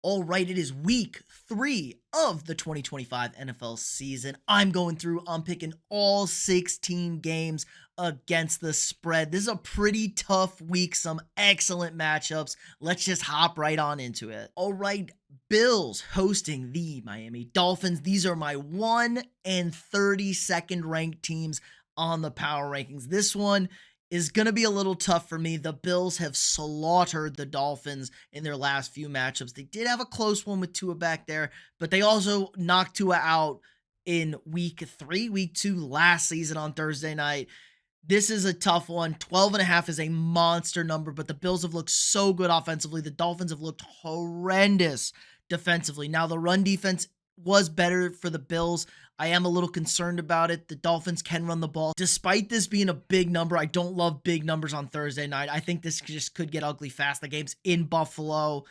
All right, it is week 3 of the 2025 NFL season. I'm picking all 16 games against the spread. This is a pretty tough week, some excellent matchups. Let's just hop right on into it. All right, Bills hosting the Miami Dolphins. These are my 1 and 32nd ranked teams on the power rankings. This one is going to be a little tough for me. The Bills have slaughtered the Dolphins in their last few matchups. They did have a close one with Tua back there, but they also knocked Tua out in week 2 last season on Thursday night. This is a tough one. 12.5 is a monster number, but the Bills have looked so good offensively. The Dolphins have looked horrendous defensively. Now, the run defense was better for the Bills. I am a little concerned about it. The Dolphins can run the ball. Despite this being a big number, I don't love big numbers on Thursday night. I think this just could get ugly fast. The game's in Buffalo.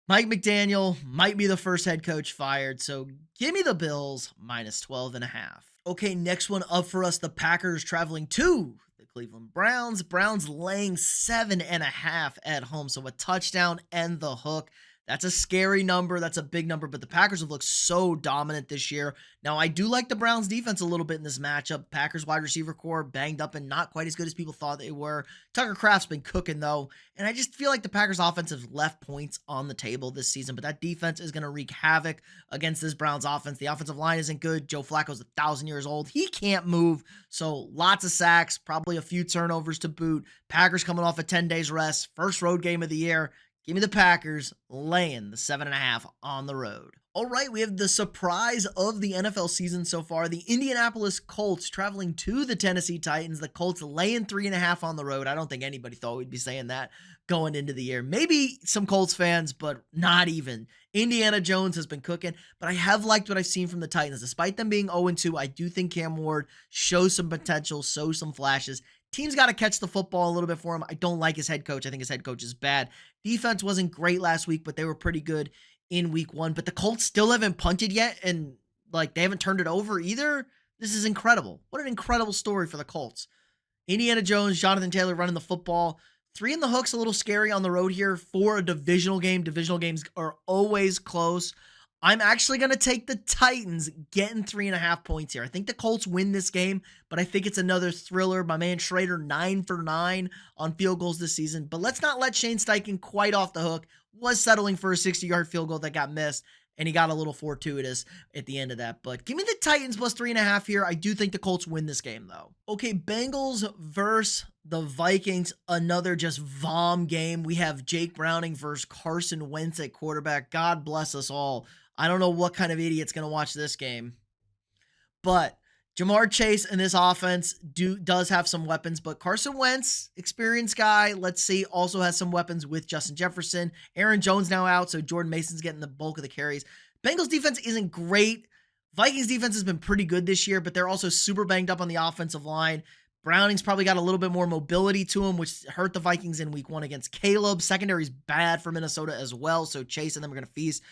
Mike McDaniel might be the first head coach fired, so give me the Bills minus 12.5. Okay, next one up for us, the Packers traveling to the Cleveland Browns. Browns laying 7.5 at home, so a touchdown and the hook. That's a scary number. That's a big number, but the Packers have looked so dominant this year. Now, I do like the Browns defense a little bit in this matchup. Packers wide receiver core banged up and not quite as good as people thought they were. Tucker Kraft's been cooking, though, and I just feel like the Packers offense has left points on the table this season, but that defense is going to wreak havoc against this Browns offense. The offensive line isn't good. Joe Flacco's 1,000 years old. He can't move, so lots of sacks, probably a few turnovers to boot. Packers coming off a 10 days rest, first road game of the year. Give me the Packers laying the 7.5 on the road. All right, we have the surprise of the NFL season so far. The Indianapolis Colts traveling to the Tennessee Titans. The Colts laying 3.5 on the road. I don't think anybody thought we'd be saying that going into the year. Maybe some Colts fans, but not even. Indiana Jones has been cooking, but I have liked what I've seen from the Titans. Despite them being 0-2, I do think Cam Ward shows some potential, shows some flashes. Team's got to catch the football a little bit for him. I don't like his head coach. I think his head coach is bad. Defense wasn't great last week, but they were pretty good in week 1. But the Colts still haven't punted yet, and they haven't turned it over either. This is incredible. What an incredible story for the Colts. Indiana Jones, Jonathan Taylor running the football. 3 in the hook's a little scary on the road here for a divisional game. Divisional games are always close. I'm actually going to take the Titans getting 3.5 points here. I think the Colts win this game, but I think it's another thriller. My man Schrader, 9 for 9 on field goals this season. But let's not let Shane Steichen quite off the hook. Was settling for a 60-yard field goal that got missed, and he got a little fortuitous at the end of that. But give me the Titans plus 3.5 here. I do think the Colts win this game, though. Okay, Bengals versus the Vikings. Another just vom game. We have Jake Browning versus Carson Wentz at quarterback. God bless us all. I don't know what kind of idiot's going to watch this game. But Jamar Chase in this offense does have some weapons, but Carson Wentz, experienced guy, let's see, also has some weapons with Justin Jefferson. Aaron Jones now out, so Jordan Mason's getting the bulk of the carries. Bengals defense isn't great. Vikings defense has been pretty good this year, but they're also super banged up on the offensive line. Browning's probably got a little bit more mobility to him, which hurt the Vikings in week 1 against Caleb. Secondary's bad for Minnesota as well, so Chase and them are going to feast.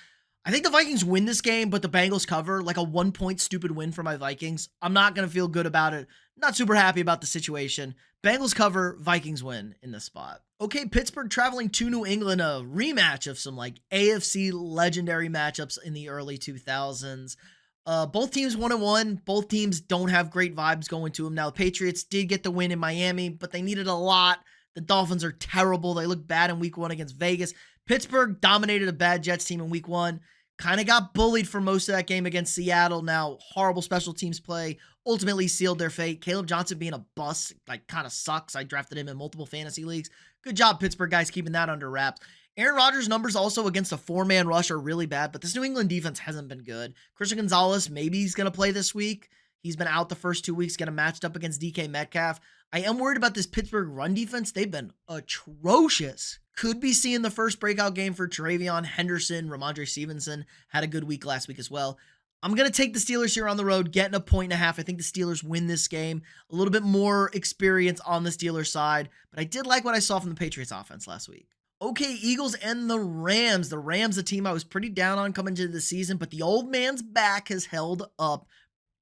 I think the Vikings win this game, but the Bengals cover, like a 1-point stupid win for my Vikings. I'm not going to feel good about it. Not super happy about the situation. Bengals cover, Vikings win in this spot. Okay, Pittsburgh traveling to New England, a rematch of some AFC legendary matchups in the early 2000s. Both teams 1-1. Both teams don't have great vibes going to them. Now, the Patriots did get the win in Miami, but they needed a lot. The Dolphins are terrible. They look bad in week 1 against Vegas. Pittsburgh dominated a bad Jets team in week 1. Kind of got bullied for most of that game against Seattle. Now, horrible special teams play ultimately sealed their fate. Caleb Johnson being a bust, kind of sucks. I drafted him in multiple fantasy leagues. Good job, Pittsburgh guys, keeping that under wraps. Aaron Rodgers' numbers also against a 4-man rush are really bad, but this New England defense hasn't been good. Christian Gonzalez, maybe he's going to play this week. He's been out the first 2 weeks, getting matched up against DK Metcalf. I am worried about this Pittsburgh run defense. They've been atrocious. Could be seeing the first breakout game for Travion Henderson. Ramondre Stevenson had a good week last week as well. I'm going to take the Steelers here on the road, getting 1.5. I think the Steelers win this game. A little bit more experience on the Steelers side, but I did like what I saw from the Patriots offense last week. Okay, Eagles and the Rams. The Rams, a team I was pretty down on coming into the season, but the old man's back has held up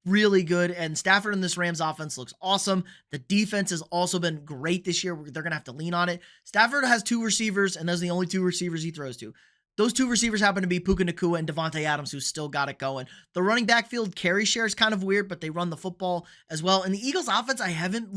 really good, and Stafford in this Rams offense looks awesome. The defense has also been great this year. They're going to have to lean on it. Stafford has 2 receivers, and those are the only 2 receivers he throws to. Those two receivers happen to be Puka Nacua and Devontae Adams, who still got it going. The running backfield carry share is kind of weird, but they run the football as well. And the Eagles offense, I haven't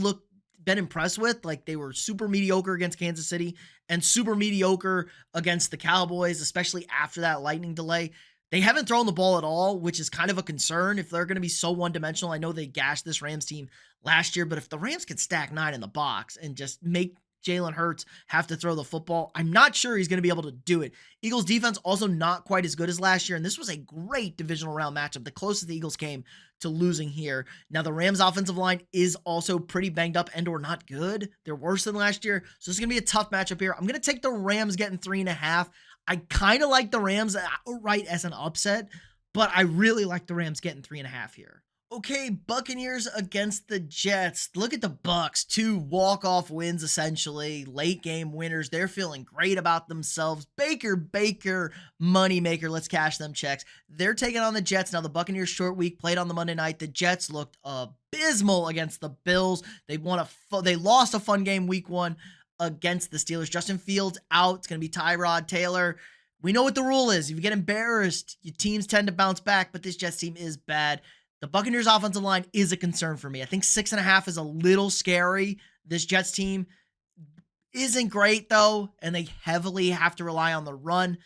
been impressed with. Like, they were super mediocre against Kansas City and super mediocre against the Cowboys, especially after that lightning delay. They haven't thrown the ball at all, which is kind of a concern if they're going to be so one-dimensional. I know they gashed this Rams team last year, but if the Rams can stack 9 in the box and just make Jalen Hurts have to throw the football, I'm not sure he's going to be able to do it. Eagles defense also not quite as good as last year, and this was a great divisional round matchup, the closest the Eagles came to losing here. Now, the Rams offensive line is also pretty banged up and or not good. They're worse than last year, so it's going to be a tough matchup here. I'm going to take the Rams getting 3.5. I kind of like the Rams outright as an upset, but I really like the Rams getting 3.5 here. Okay, Buccaneers against the Jets. Look at the Bucs, 2 walk-off wins, essentially, late game winners. They're feeling great about themselves. Baker, moneymaker. Let's cash them checks. They're taking on the Jets. Now, the Buccaneers short week played on the Monday night. The Jets looked abysmal against the Bills. They lost a fun game week 1 against the Steelers. Justin Fields out. It's going to be Tyrod Taylor. We know what the rule is. If you get embarrassed, your teams tend to bounce back, but this Jets team is bad. The Buccaneers offensive line is a concern for me. I think 6.5 is a little scary. This Jets team isn't great, though, and they heavily have to rely on the run.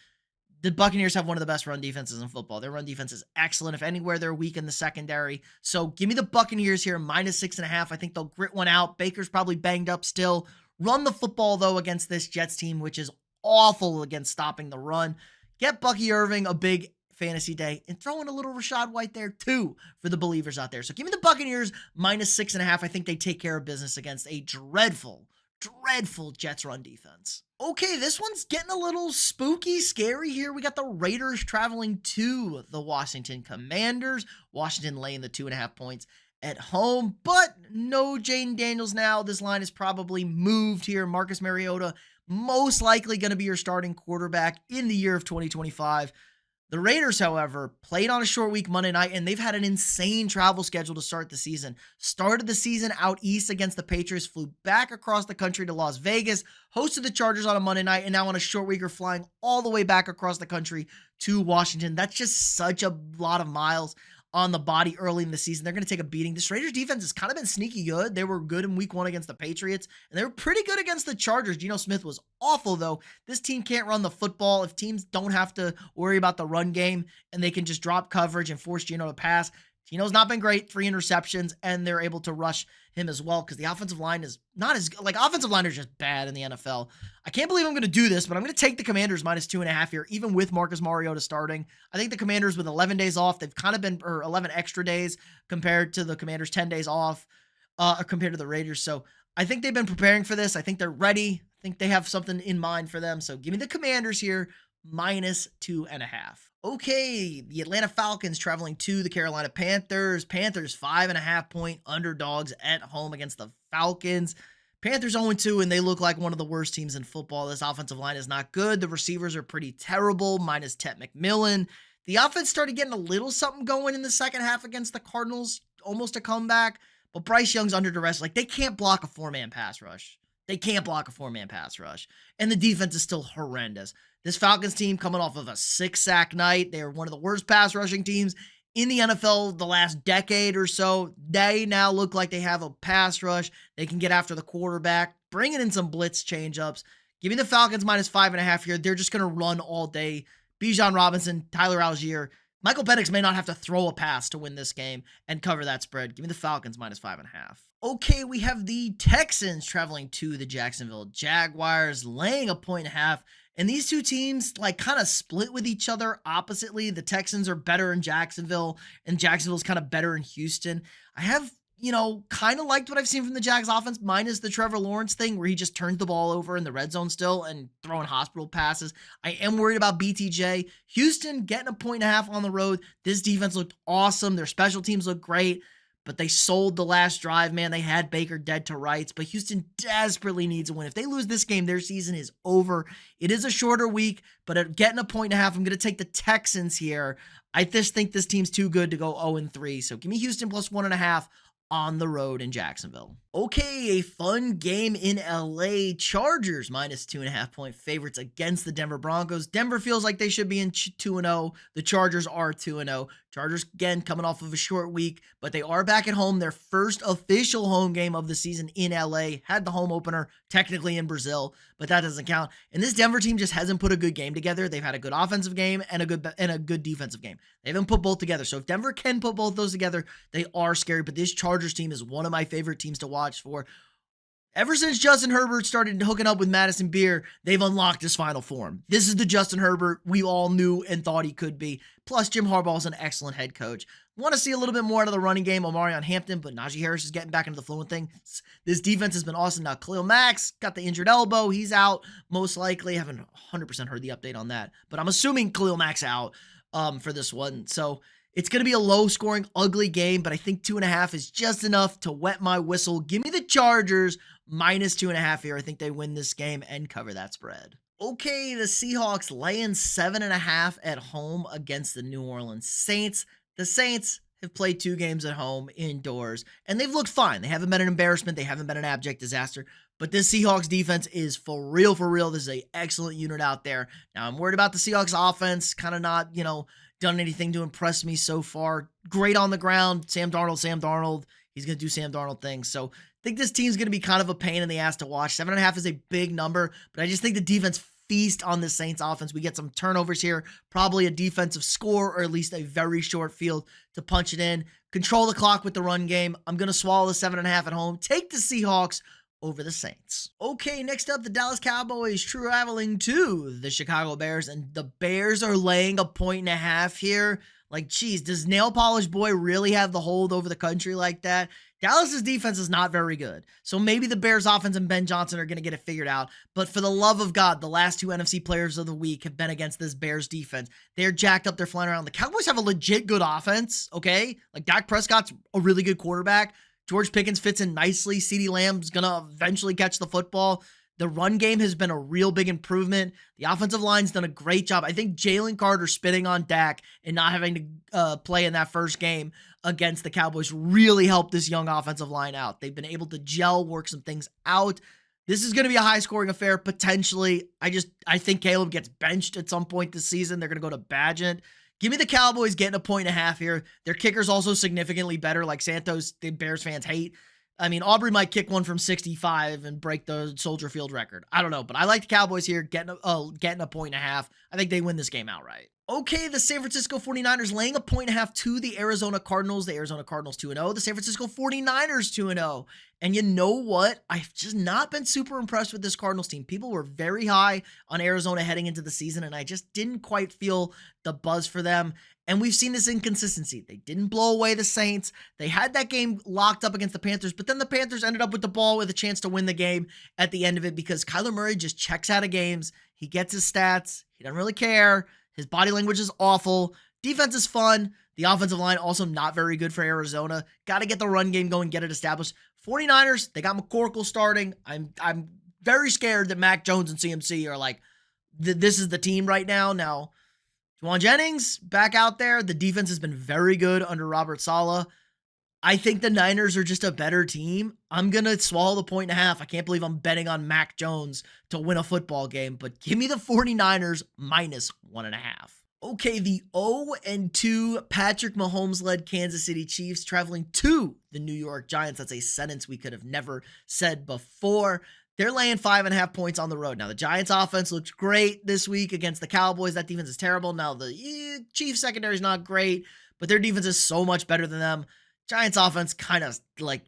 The Buccaneers have one of the best run defenses in football. Their run defense is excellent. If anywhere, they're weak in the secondary. So give me the Buccaneers here, minus 6.5. I think they'll grit one out. Baker's probably banged up still. Run the football, though, against this Jets team, which is awful against stopping the run. Get Bucky Irving a big fantasy day and throw in a little Rachaad White there too for the believers out there. So give me the Buccaneers minus 6.5. I think they take care of business against a dreadful Jets run defense. Okay, this one's getting a little spooky, scary here. We got the Raiders traveling to the Washington Commanders. Washington laying the 2.5 points at home, but no Jaden Daniels now. This line is probably moved here. Marcus Mariota most likely going to be your starting quarterback in the year of 2025. The Raiders, however, played on a short week Monday night, and they've had an insane travel schedule to start the season. Started the season out east against the Patriots, flew back across the country to Las Vegas, hosted the Chargers on a Monday night, and now on a short week are flying all the way back across the country to Washington. That's just such a lot of miles on the body early in the season. They're going to take a beating. This Raiders defense has kind of been sneaky good. They were good in week 1 against the Patriots, and they were pretty good against the Chargers. Geno Smith was awful, though. This team can't run the football. If teams don't have to worry about the run game and they can just drop coverage and force Geno to pass, Geno's not been great, 3 interceptions, and they're able to rush him as well because the offensive line is not as good. Like, offensive line are just bad in the NFL. I can't believe I'm going to do this, but I'm going to take the Commanders minus 2.5 here, even with Marcus Mariota starting. I think the Commanders with 11 days off, they've kind of been, or 11 extra days compared to the Commanders' 10 days off, compared to the Raiders. So I think they've been preparing for this. I think they're ready. I think they have something in mind for them. So give me the Commanders here, minus 2.5. Okay, the Atlanta Falcons traveling to the Carolina Panthers. Panthers 5.5 point underdogs at home against the Falcons. Panthers 0-2, and they look like one of the worst teams in football. This offensive line is not good. The receivers are pretty terrible, minus Ted McMillan. The offense started getting a little something going in the second half against the Cardinals, almost a comeback. But Bryce Young's under duress. Like, they can't block a 4-man pass rush. They can't block a 4-man pass rush. And the defense is still horrendous. This Falcons team coming off of a 6-sack night. They are one of the worst pass rushing teams in the NFL the last decade or so. They now look like they have a pass rush. They can get after the quarterback, bringing in some blitz change-ups. Give me the Falcons minus 5.5 here. They're just going to run all day. Bijan Robinson, Tyler Algier. Michael Penix may not have to throw a pass to win this game and cover that spread. Give me the Falcons minus 5.5. Okay, we have the Texans traveling to the Jacksonville Jaguars, laying 1.5. And these two teams like kind of split with each other oppositely. The Texans are better in Jacksonville, and Jacksonville's kind of better in Houston. I have, kind of liked what I've seen from the Jags offense, minus the Trevor Lawrence thing where he just turns the ball over in the red zone still and throwing hospital passes. I am worried about BTJ. Houston getting 1.5 on the road. This defense looked awesome. Their special teams look great. But they sold the last drive, man. They had Baker dead to rights, but Houston desperately needs a win. If they lose this game, their season is over. It is a shorter week, but at getting 1.5, I'm going to take the Texans here. I just think this team's too good to go 0-3. So give me Houston plus 1.5 on the road in Jacksonville. Okay, a fun game in LA. Chargers minus 2.5 point favorites against the Denver Broncos. Denver feels like they should be in 2-0. The Chargers are 2-0. Chargers, again, coming off of a short week, but they are back at home. Their first official home game of the season in LA. Had the home opener technically in Brazil, but that doesn't count. And this Denver team just hasn't put a good game together. They've had a good offensive game and a good defensive game. They haven't put both together. So if Denver can put both those together, they are scary. But this Chargers team is one of my favorite teams to watch for. Ever since Justin Herbert started hooking up with Madison Beer, they've unlocked his final form. This is the Justin Herbert we all knew and thought he could be. Plus, Jim Harbaugh is an excellent head coach. Want to see a little bit more out of the running game, Omarion Hampton, but Najee Harris is getting back into the flow of things. This defense has been awesome. Now, Khalil Mack's got the injured elbow. He's out, most likely. I haven't 100% heard the update on that, but I'm assuming Khalil Mack's out for this one. So it's going to be a low-scoring, ugly game, but I think 2.5 is just enough to wet my whistle. Give me the Chargers minus 2.5 here. I think they win this game and cover that spread. Okay, the Seahawks laying 7.5 at home against the New Orleans Saints. The Saints have played 2 games at home indoors, and they've looked fine. They haven't been an embarrassment. They haven't been an abject disaster. But this Seahawks defense is for real, for real. This is an excellent unit out there. Now, I'm worried about the Seahawks offense, kind of not, done anything to impress me so far. Great on the ground. Sam Darnold. He's going to do Sam Darnold things. So I think this team's going to be kind of a pain in the ass to watch. 7.5 is a big number, but I just think the defense feast on the Saints offense. We get some turnovers here, probably a defensive score or at least a very short field to punch it in. Control the clock with the run game. I'm going to swallow the 7.5 at home. Take the Seahawks over the Saints. Okay, next up, the Dallas Cowboys traveling to the Chicago Bears, and the Bears are laying 1.5 here. Like, geez, does Nail Polish Boy really have the hold over the country like that? Dallas's defense is not very good. So maybe the Bears offense and Ben Johnson are going to get it figured out. But for the love of God, the last 2 NFC players of the week have been against this Bears defense. They're jacked up. They're flying around. The Cowboys have a legit good offense, okay? Like, Dak Prescott's a really good quarterback. George Pickens fits in nicely. CeeDee Lamb's going to eventually catch the football. The run game has been a real big improvement. The offensive line's done a great job. I think Jalen Carter spitting on Dak and not having to play in that first game against the Cowboys really helped this young offensive line out. They've been able to gel, work some things out. This is going to be a high-scoring affair, potentially. I think Caleb gets benched at some point this season. They're going to go to Badgett. Give me the Cowboys getting 1.5 here. Their kicker's also significantly better. Like Santos, the Bears fans hate. I mean, Aubrey might kick one from 65 and break the Soldier Field record. I don't know, but I like the Cowboys here getting 1.5. I think they win this game outright. Okay, the San Francisco 49ers laying 1.5 to the Arizona Cardinals. The Arizona Cardinals 2-0. The San Francisco 49ers 2-0. And you know what? I've just not been super impressed with this Cardinals team. People were very high on Arizona heading into the season, and I just didn't quite feel the buzz for them. And we've seen this inconsistency. They didn't blow away the Saints. They had that game locked up against the Panthers, but then the Panthers ended up with the ball with a chance to win the game at the end of it because Kyler Murray just checks out of games. He gets his stats. He doesn't really care. His body language is awful. Defense is fun. The offensive line also not very good for Arizona. Got to get the run game going, get it established. 49ers, they got McCorkle starting. I'm very scared that Mac Jones and CMC are like, this is the team right now. Now, Juwan Jennings back out there. The defense has been very good under Robert Saleh. I think the Niners are just a better team. I'm going to swallow the 1.5. I can't believe I'm betting on Mac Jones to win a football game, but give me the 49ers minus 1.5. Okay, the 0-2 Patrick Mahomes-led Kansas City Chiefs traveling to the New York Giants. That's a sentence we could have never said before. They're laying 5.5 points on the road. Now, the Giants offense looks great this week against the Cowboys. That defense is terrible. Now, the Chiefs secondary is not great, but their defense is so much better than them. Giants offense kind of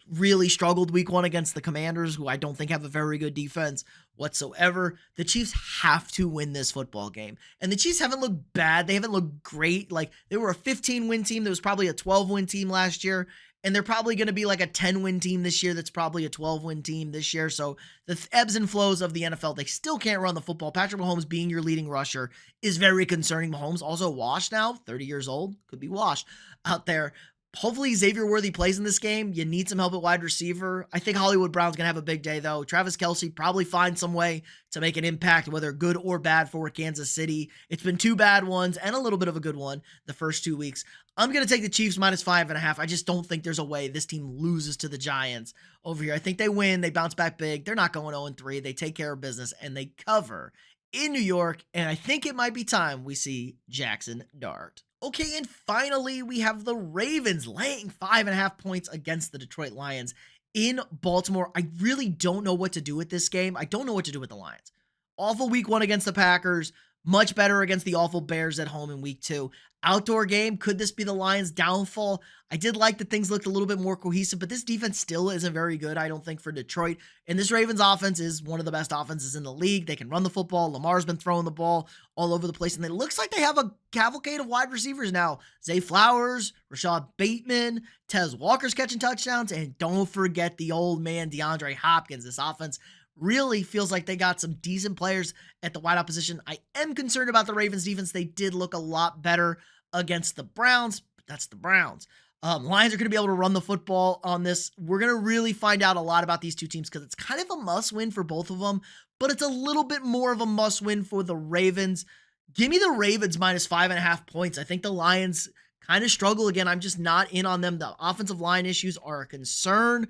really struggled week 1 against the Commanders, who I don't think have a very good defense whatsoever. The Chiefs have to win this football game. And the Chiefs haven't looked bad. They haven't looked great. Like, they were a 15-win team. There was probably a 12-win team last year. And they're probably going to be like a 10-win team this year. That's probably a 12-win team this year. So the ebbs and flows of the NFL, they still can't run the football. Patrick Mahomes being your leading rusher is very concerning. Mahomes also washed now, 30 years old, could be washed out there. Hopefully Xavier Worthy plays in this game. You need some help at wide receiver. I think Hollywood Brown's going to have a big day, though. Travis Kelce probably find some way to make an impact, whether good or bad for Kansas City. It's been 2 bad ones and a little bit of a good one the first 2 weeks. I'm going to take the Chiefs -5.5. I just don't think there's a way this team loses to the Giants over here. I think they win. They bounce back big. They're not going 0-3. They take care of business, and they cover in New York. And I think it might be time we see Jackson Dart. Okay, and finally, we have the Ravens laying 5.5 points against the Detroit Lions in Baltimore. I really don't know what to do with this game. I don't know what to do with the Lions. Awful week 1 against the Packers. Much better against the awful Bears at home in week 2. Outdoor game, could this be the Lions' downfall? I did like that things looked a little bit more cohesive, but this defense still isn't very good, I don't think, for Detroit. And this Ravens offense is one of the best offenses in the league. They can run the football. Lamar's been throwing the ball all over the place, and it looks like they have a cavalcade of wide receivers now. Zay Flowers, Rashad Bateman, Tez Walker's catching touchdowns, and don't forget the old man DeAndre Hopkins. This offense really feels like they got some decent players at the wideout position. I am concerned about the Ravens defense. They did look a lot better against the Browns, but that's the Browns. Lions are going to be able to run the football on this. We're going to really find out a lot about these two teams because it's kind of a must-win for both of them, but it's a little bit more of a must-win for the Ravens. Give me the Ravens -5.5 points. I think the Lions kind of struggle again. I'm just not in on them. The offensive line issues are a concern.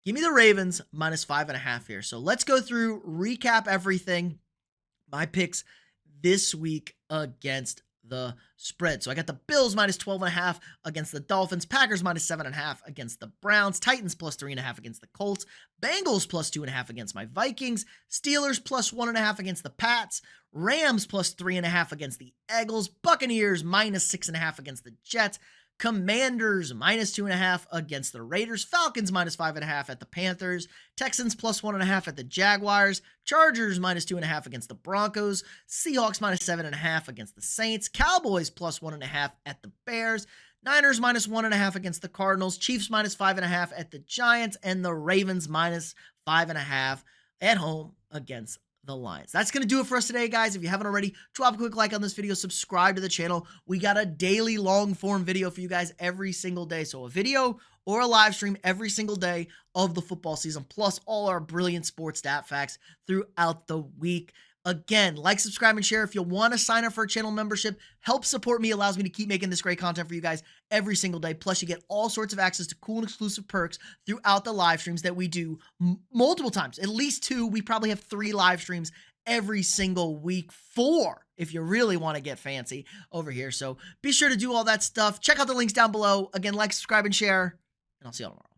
Give me the Ravens -5.5 here. So let's go through, recap everything. My picks this week against the spread. So I got the Bills -12.5 against the Dolphins, Packers -7.5 against the Browns, Titans +3.5 against the Colts, Bengals +2.5 against my Vikings, Steelers +1.5 against the Pats, Rams +3.5 against the Eagles, Buccaneers -6.5 against the Jets, Commanders -2.5 against the Raiders, Falcons -5.5 at the Panthers, Texans +1.5 at the Jaguars, Chargers -2.5 against the Broncos, Seahawks -7.5 against the Saints, Cowboys +1.5 at the Bears, Niners -1.5 against the Cardinals, Chiefs -5.5 at the Giants, and the Ravens -5.5 at home against the Lions. That's going to do it for us today, guys. If you haven't already, drop a quick like on this video, subscribe to the channel. We got a daily long form video for you guys every single day. So a video or a live stream every single day of the football season, plus all our brilliant sports stat facts throughout the week. Again, like, subscribe, and share. If you want to sign up for a channel membership, help support me, allows me to keep making this great content for you guys every single day. Plus, you get all sorts of access to cool and exclusive perks throughout the live streams that we do multiple times. At least 2. We probably have 3 live streams every single week. 4, if you really want to get fancy over here. So be sure to do all that stuff. Check out the links down below. Again, like, subscribe, and share, and I'll see you all tomorrow.